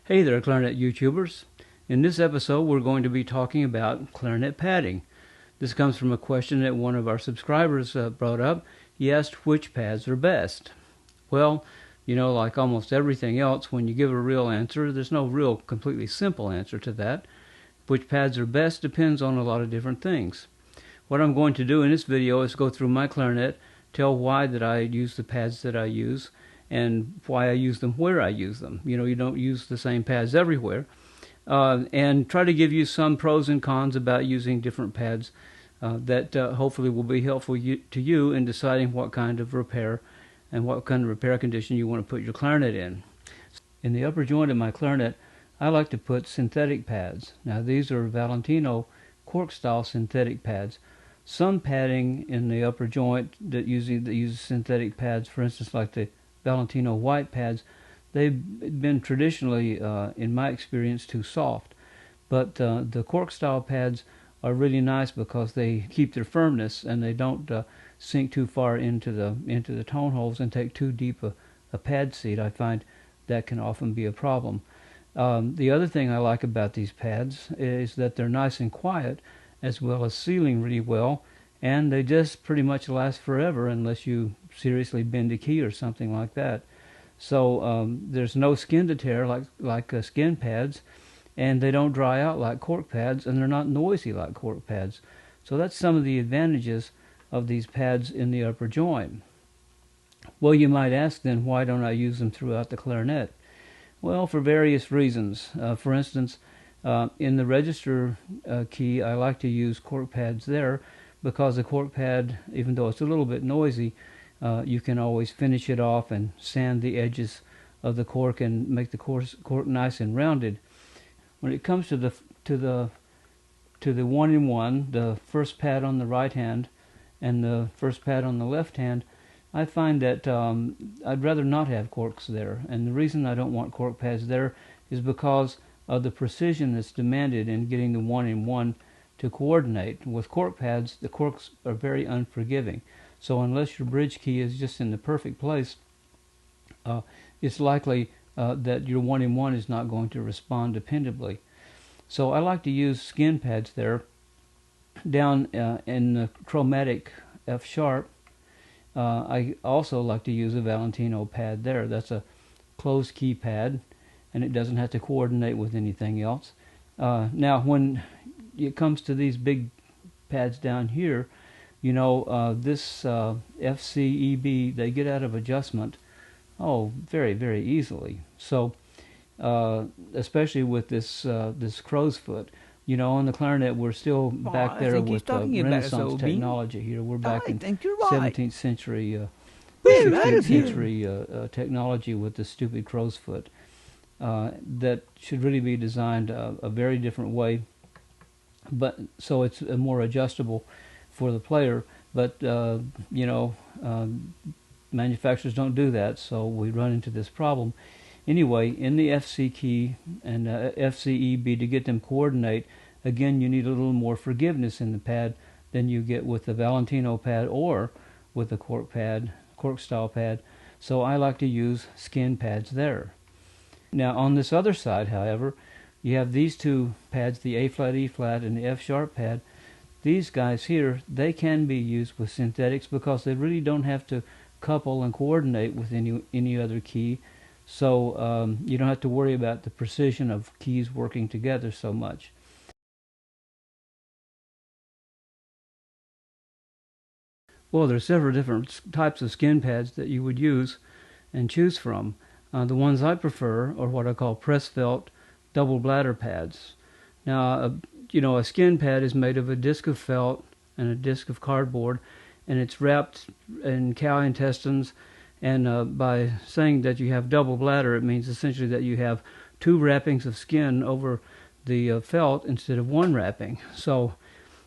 Hey there, Clarinet YouTubers. In this episode, we're going to be talking about clarinet padding. This comes from a question that one of our subscribers brought up. He asked which pads are best. Well, like almost everything else, when you give a real answer, there's no real completely simple answer to that. Which pads are best depends on a lot of different things. What I'm going to do in this video is go through my clarinet, tell why that I use the pads that I use, and why I use them where I use them. You don't use the same pads everywhere. And try to give you some pros and cons about using different pads that hopefully will be helpful to you in deciding what kind of repair and what kind of repair condition you want to put your clarinet in. In the upper joint of my clarinet, I like to put synthetic pads. Now these are Valentino cork style synthetic pads. Some padding in the upper joint that uses synthetic pads, for instance like the Valentino white pads, they've been traditionally, in my experience, too soft. But the cork style pads are really nice because they keep their firmness and they don't sink too far into the tone holes and take too deep a pad seat. I find that can often be a problem. The other thing I like about these pads is that they're nice and quiet, as well as sealing really well, and they just pretty much last forever unless you seriously bend a key or something like that. So there's no skin to tear like skin pads, and they don't dry out like cork pads, and they're not noisy like cork pads. So that's some of the advantages of these pads in the upper joint. Well, you might ask then, why don't I use them throughout the clarinet? Well, for various reasons. For instance, in the register key, I like to use cork pads there because the cork pad, even though it's a little bit noisy, you can always finish it off and sand the edges of the cork and make the cork nice and rounded. When it comes to the 1-in-1, the first pad on the right hand and the first pad on the left hand, I find that I'd rather not have corks there. And the reason I don't want cork pads there is because of the precision that's demanded in getting the 1-in-1 to coordinate. With cork pads, the corks are very unforgiving. So unless your bridge key is just in the perfect place, it's likely that your 1-in-1 is not going to respond dependably. So I like to use skin pads there. Down in the chromatic F sharp, I also like to use a Valentino pad there. That's a closed key pad, and it doesn't have to coordinate with anything else. Now when it comes to these big pads down here, this FCEB, they get out of adjustment very, very easily. So especially with this crow's foot, on the clarinet we're still back there with Renaissance technology here. We're back in 17th century 16th century technology with the stupid crow's foot that should really be designed a very different way, but so it's more adjustable for the player. But manufacturers don't do that, so we run into this problem. Anyway, in the FC key and FCEB, to get them coordinate, again you need a little more forgiveness in the pad than you get with the Valentino pad or with the cork style pad. So I like to use skin pads there. Now on this other side, however, you have these two pads, the A flat, E flat, and the F sharp pad. These guys here, they can be used with synthetics because they really don't have to couple and coordinate with any other key. So you don't have to worry about the precision of keys working together so much. Well, there are several different types of skin pads that you would use and choose from. The ones I prefer are what I call press felt double bladder pads. Now, a skin pad is made of a disc of felt and a disc of cardboard, and it's wrapped in cow intestines. And by saying that you have double bladder, it means essentially that you have two wrappings of skin over the felt instead of one wrapping. So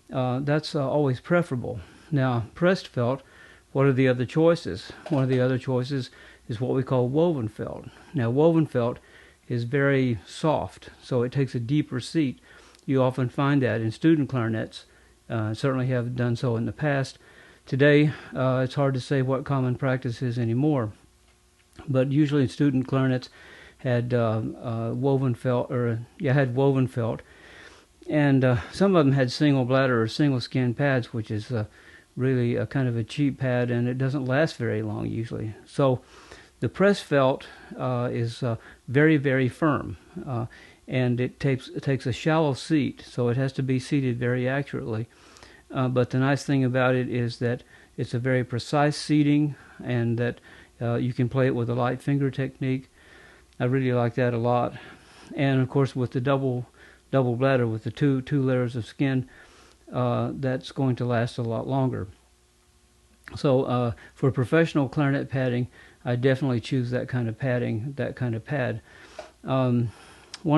that's always preferable. Now, pressed felt, what are the other choices? One of the other choices is what we call woven felt. Now, woven felt is very soft, so it takes a deeper seat. You often find that in student clarinets. Certainly have done so in the past. Today, it's hard to say what common practice is anymore, but usually in student clarinets, had woven felt, had woven felt, and some of them had single bladder or single skin pads, which is really a kind of a cheap pad, and it doesn't last very long usually. So the press felt is very, very firm, and it takes a shallow seat, so it has to be seated very accurately. But the nice thing about it is that it's a very precise seating, and that you can play it with a light finger technique. I really like that a lot. And of course, with the double bladder with the two layers of skin, that's going to last a lot longer. So for professional clarinet padding, I definitely choose that kind of padding, that kind of pad. One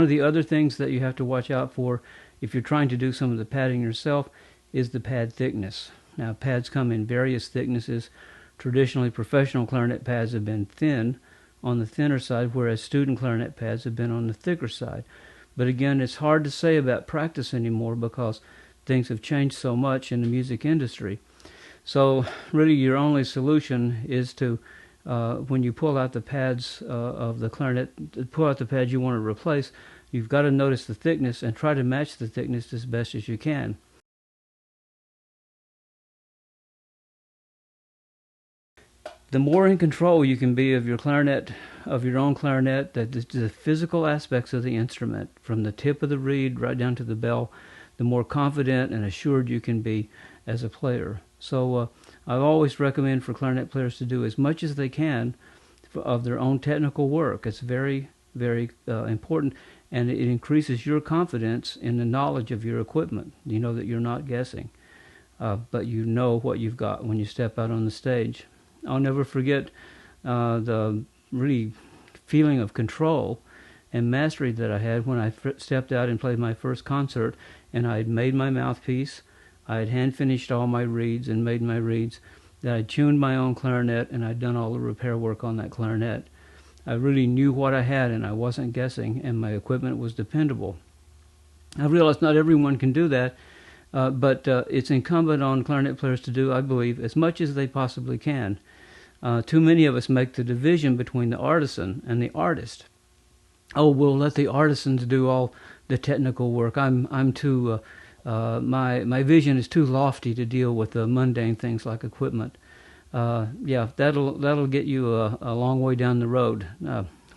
of the other things that you have to watch out for if you're trying to do some of the padding yourself is the pad thickness. Now, pads come in various thicknesses. Traditionally, professional clarinet pads have been thin, on the thinner side, whereas student clarinet pads have been on the thicker side. But again, it's hard to say about practice anymore because things have changed so much in the music industry. So really your only solution is to, when you pull out the pads of the clarinet, pull out the pads you want to replace, you've got to notice the thickness and try to match the thickness as best as you can. The more in control you can be of your clarinet, of your own clarinet, the physical aspects of the instrument, from the tip of the reed right down to the bell, the more confident and assured you can be as a player. So I always recommend for clarinet players to do as much as they can of their own technical work. It's very, very important, and it increases your confidence in the knowledge of your equipment. You know that you're not guessing, but you know what you've got when you step out on the stage. I'll never forget the really feeling of control and mastery that I had when I stepped out and played my first concert, and I had made my mouthpiece, I had hand finished all my reeds and made my reeds, that I tuned my own clarinet, and I'd done all the repair work on that clarinet. I really knew what I had, and I wasn't guessing, and my equipment was dependable. I realized not everyone can do that, but it's incumbent on clarinet players to do, I believe, as much as they possibly can. Too many of us make the division between the artisan and the artist. Oh, we'll let the artisans do all the technical work. I'm too my vision is too lofty to deal with the mundane things like equipment. Yeah, that'll get you a long way down the road.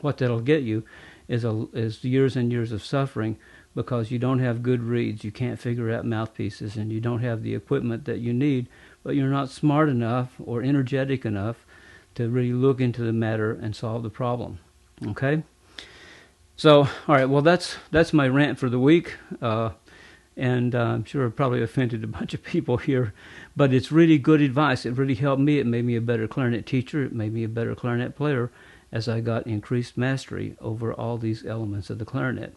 What that'll get you is years and years of suffering, because you don't have good reeds, you can't figure out mouthpieces, and you don't have the equipment that you need, but you're not smart enough or energetic enough to really look into the matter and solve the problem. Okay? So, all right, well, that's my rant for the week, and I'm sure I've probably offended a bunch of people here, but it's really good advice. It really helped me. It made me a better clarinet teacher. It made me a better clarinet player as I got increased mastery over all these elements of the clarinet.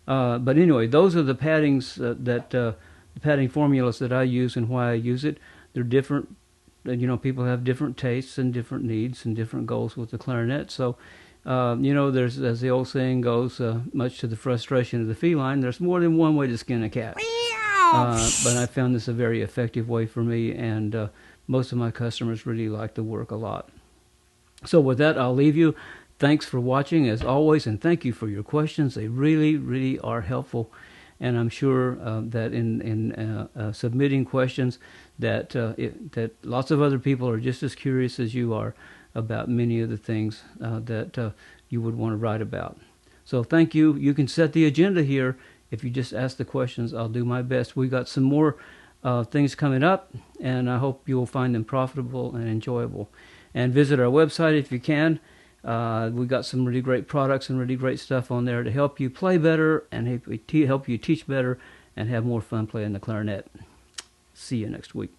But anyway, those are the paddings the padding formulas that I use and why I use it. They're different. You know, people have different tastes and different needs and different goals with the clarinet. So, you know, there's, as the old saying goes, much to the frustration of the feline, there's more than one way to skin a cat. But I found this a very effective way for me, and most of my customers really like the work a lot. So with that, I'll leave you. Thanks for watching, as always, and thank you for your questions. They really, really are helpful, and I'm sure that in submitting questions that that lots of other people are just as curious as you are about many of the things that you would want to write about. So thank you. You can set the agenda here. If you just ask the questions, I'll do my best. We got some more things coming up, and I hope you will find them profitable and enjoyable. And visit our website if you can. We got some really great products and really great stuff on there to help you play better and help you teach better and have more fun playing the clarinet. See you next week.